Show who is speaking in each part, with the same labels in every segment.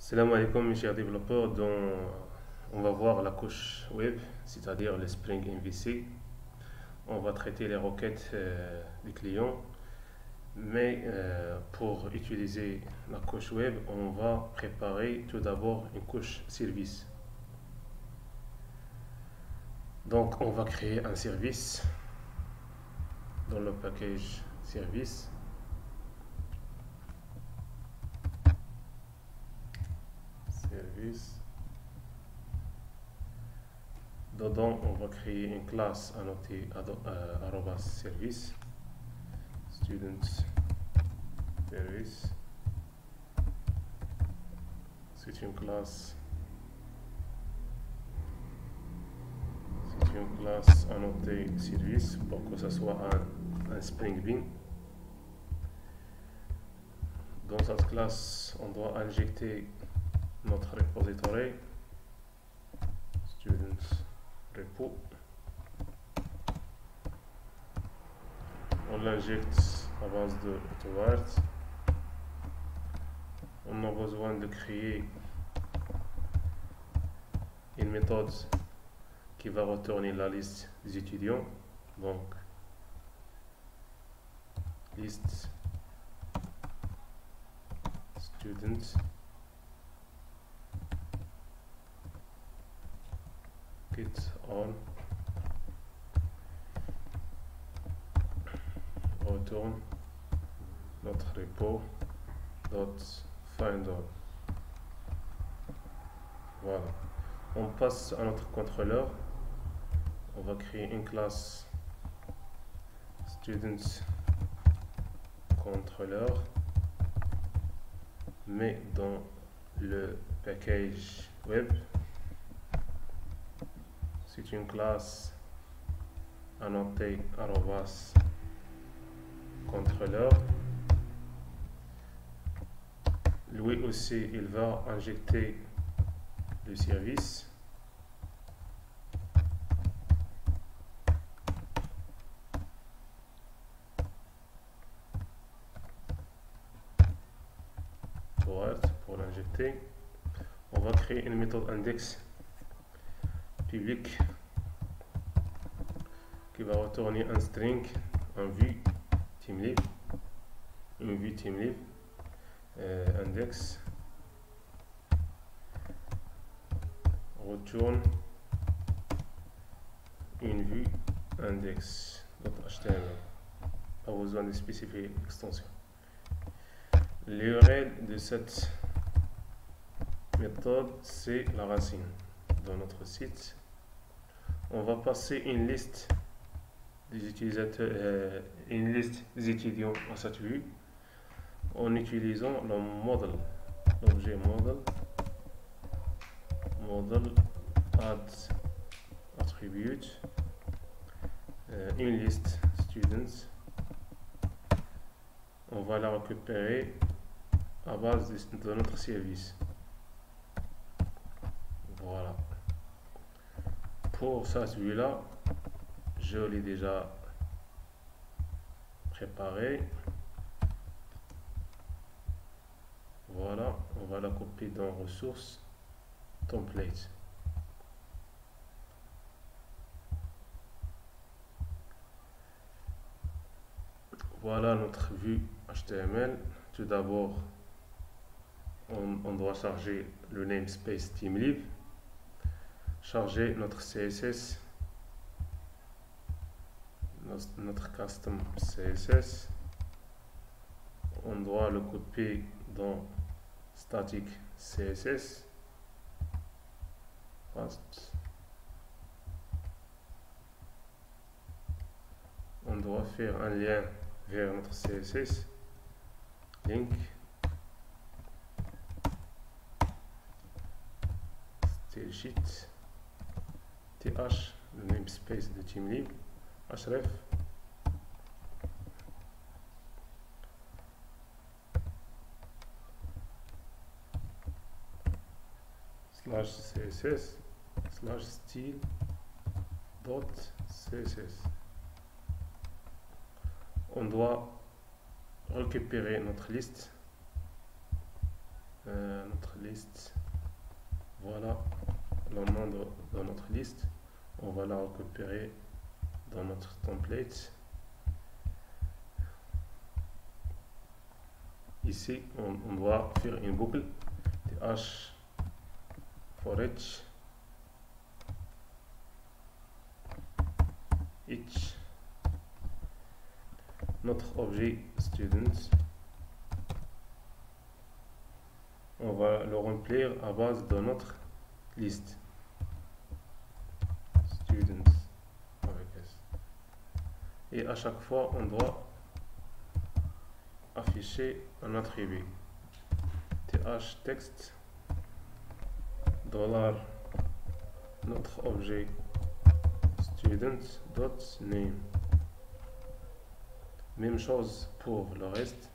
Speaker 1: Salam alaikum mes chers développeurs, dont on va voir la couche web, c'est-à-dire le Spring MVC. On va traiter les requêtes des clients, mais pour utiliser la couche web, on va préparer tout d'abord une couche service. Donc on va créer un service dans le package service. Dedans, on va créer une classe annotée @service student service. C'est une classe annotée service pour que ce soit un Spring Bean. Dans cette classe, on doit injecter notre repository students repo. On l'injecte à base de AutoWrite. On a besoin de créer une méthode qui va retourner la liste des étudiants. Donc, liste students get on retourne notre repo .finder. Voilà. On passe à notre contrôleur. On va créer une classe students contrôleur, mais dans le package web. C'est une classe annotée @contrôleur. Lui aussi, il va injecter le service. Pour l'injecter, on va créer une méthode index public qui va retourner un string, un vue TeamLib, une vue TeamLib index retourne une vue index.html. Pas besoin de spécifier l'extension. L'URL de cette méthode, c'est la racine. Dans notre site, on va passer une liste des utilisateurs, une liste des étudiants à cette vue en utilisant le model, l'objet model add attribute une liste students. On va la récupérer à base de notre service. Voilà. Pour cette vue là, je l'ai déjà préparé. Voilà, on va la copier dans ressources template. Voilà notre vue HTML. Tout d'abord, on doit charger le namespace TeamLib, charger notre CSS, notre custom CSS. On doit le copier dans static CSS. On doit faire un lien vers notre CSS, link, style sheet, th, le namespace de TeamLib, href, /css /style .css. On doit récupérer notre liste liste. Voilà le nom de notre liste. On va la récupérer dans notre template. Ici, on doit faire une boucle th for each notre objet student. On va le remplir à base de notre liste students avec S. Et à chaque fois, on doit afficher un attribut th text dollar notre objet student dot name. Même chose pour le reste.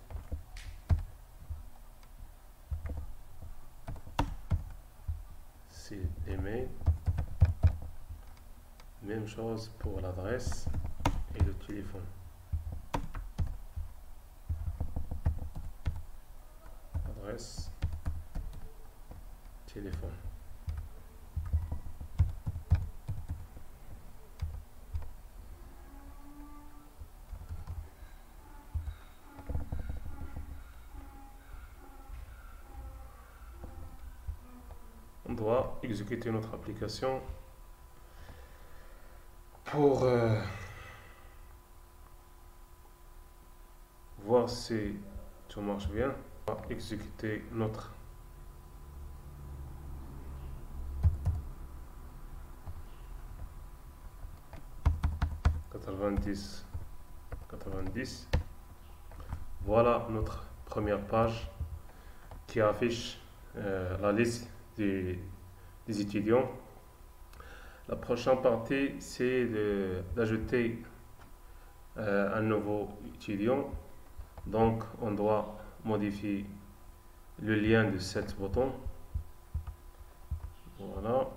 Speaker 1: C'est l'email. Même chose pour l'adresse et le téléphone. Adresse, téléphone. On doit exécuter notre application pour voir si tout marche bien. On va exécuter notre « 90. Voilà notre première page qui affiche la liste des étudiants. La prochaine partie, c'est d'ajouter un nouveau étudiant. Donc, on doit modifier le lien de cet bouton. Voilà.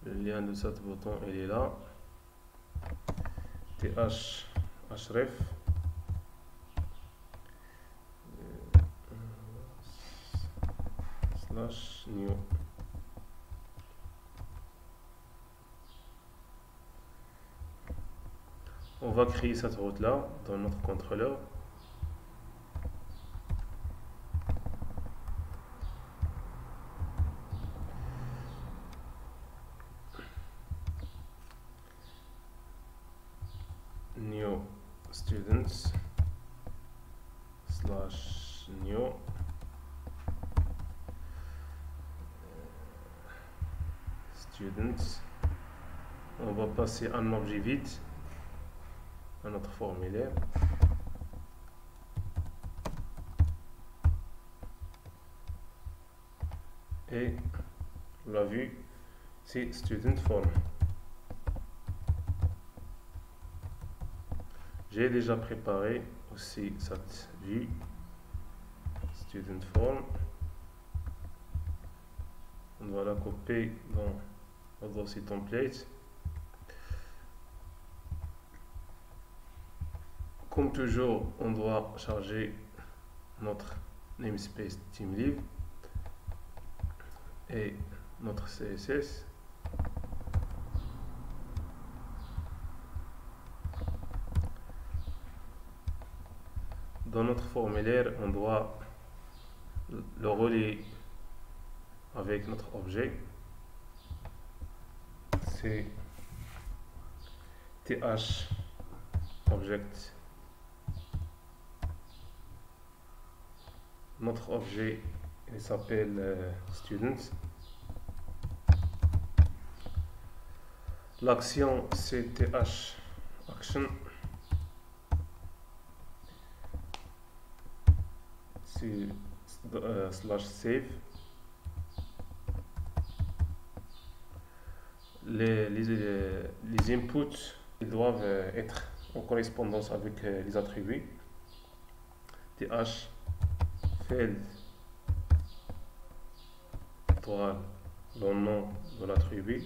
Speaker 1: Le lien de cet bouton, il est là. href /new. On va créer cette route là dans notre contrôleur. New students /new students. On va passer un objet vide à notre formulaire. Et on l'a vu, c'est student form. J'ai déjà préparé aussi cette vue student form. On va la copier dans le dossier template. Comme toujours, on doit charger notre namespace TeamLib et notre CSS. Dans notre formulaire, on doit le relier avec notre objet. C'est th object. Notre objet, il s'appelle student. L'action, c'est th action. C'est /save. Les inputs, ils doivent être en correspondance avec les attributs. th field étoile le nom de l'attribut.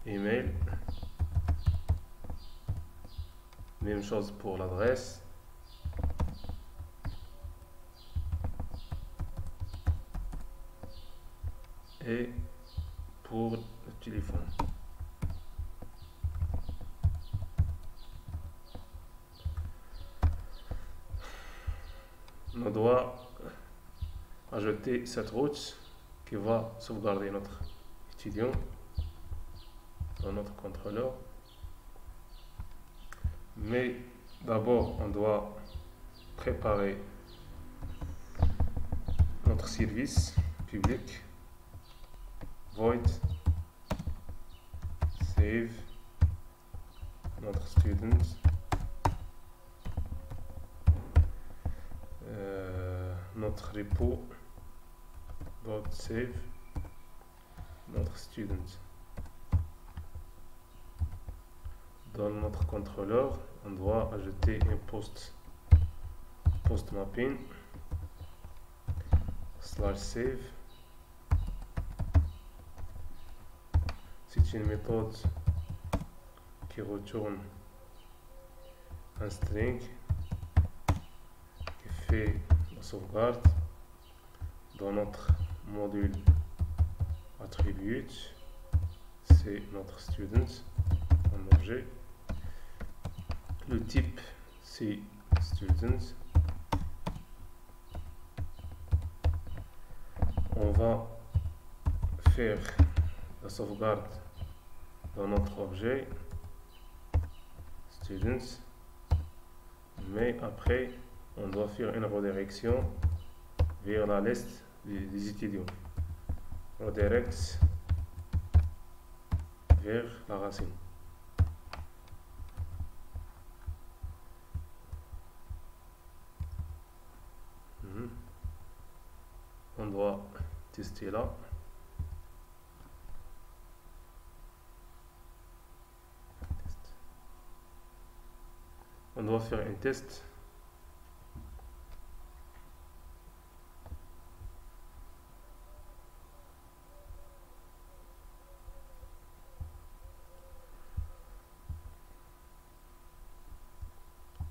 Speaker 1: Email Même chose pour l'adresse. Et pour le téléphone. On doit ajouter cette route qui va sauvegarder notre étudiant dans notre contrôleur. Mais d'abord, on doit préparer notre service public. Void save notre student. Notre repo .save notre student. Dans notre contrôleur, on doit ajouter un post mapping /save. C'est une méthode qui retourne un string qui fait la sauvegarde dans notre module attribute. C'est notre student en objet. Le type c'est student. On va faire la sauvegarde dans notre objet students, mais après on doit faire une redirection vers la liste des étudiants. Redirect vers la racine. On doit tester là. On doit faire un test.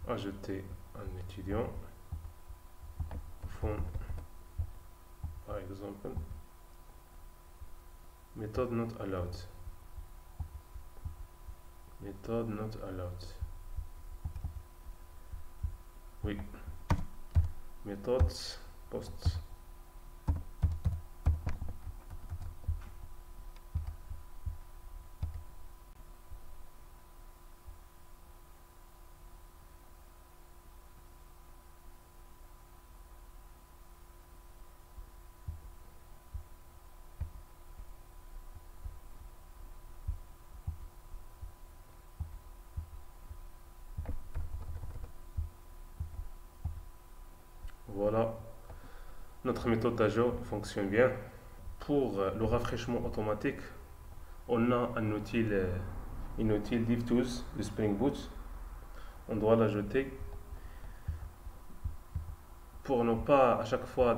Speaker 1: Ajouter un étudiant. Fond, par exemple. Méthode not allowed. Méthode not allowed. Oui. Méthode post. Voilà, notre méthode d'ajout fonctionne bien. Pour le rafraîchissement automatique, on a un outil DevTools de Spring Boot. On doit l'ajouter pour ne pas à chaque fois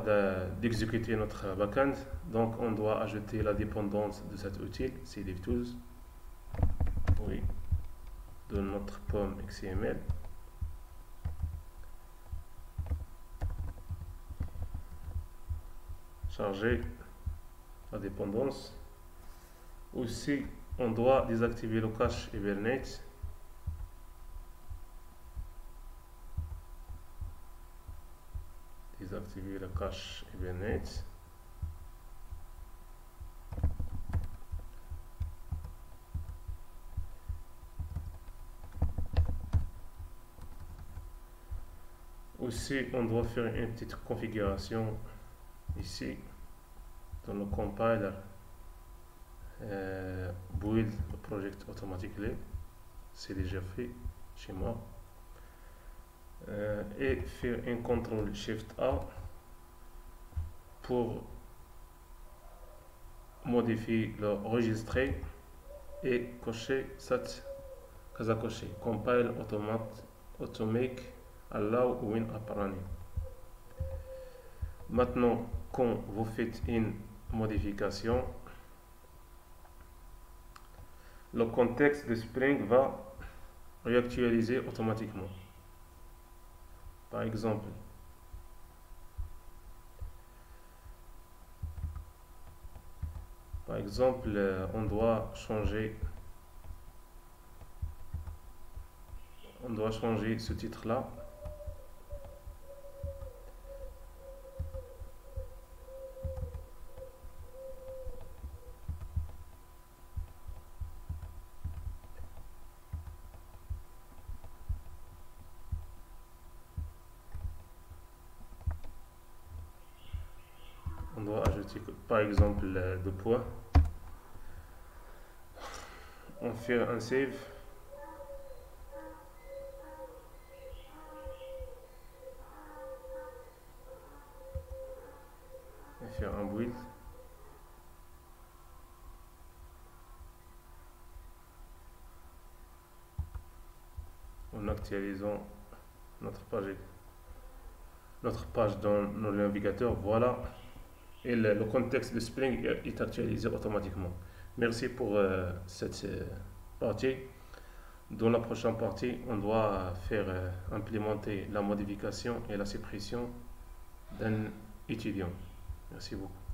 Speaker 1: d'exécuter notre backend. Donc on doit ajouter la dépendance de cet outil, c'est DevTools. Oui, de notre pomme XML. Charger la dépendance. Aussi, on doit désactiver le cache Hibernate. Désactiver le cache Hibernate. Aussi, on doit faire une petite configuration ici dans le compiler build le project automatically, c'est déjà fait chez moi, et faire un CTRL SHIFT A pour modifier le enregistrer et cocher cette case à cocher, compile automake allow when up running. Maintenant, quand vous faites une modification, le contexte de Spring va réactualiser automatiquement. Par exemple, on doit changer ce titre-là. On doit ajouter par exemple deux points. On fait un save. On fait un build. En actualisant notre page dans nos navigateurs, voilà, et le contexte de Spring est actualisé automatiquement. Merci pour cette partie. Dans la prochaine partie, on doit faire implémenter la modification et la suppression d'un étudiant. Merci beaucoup.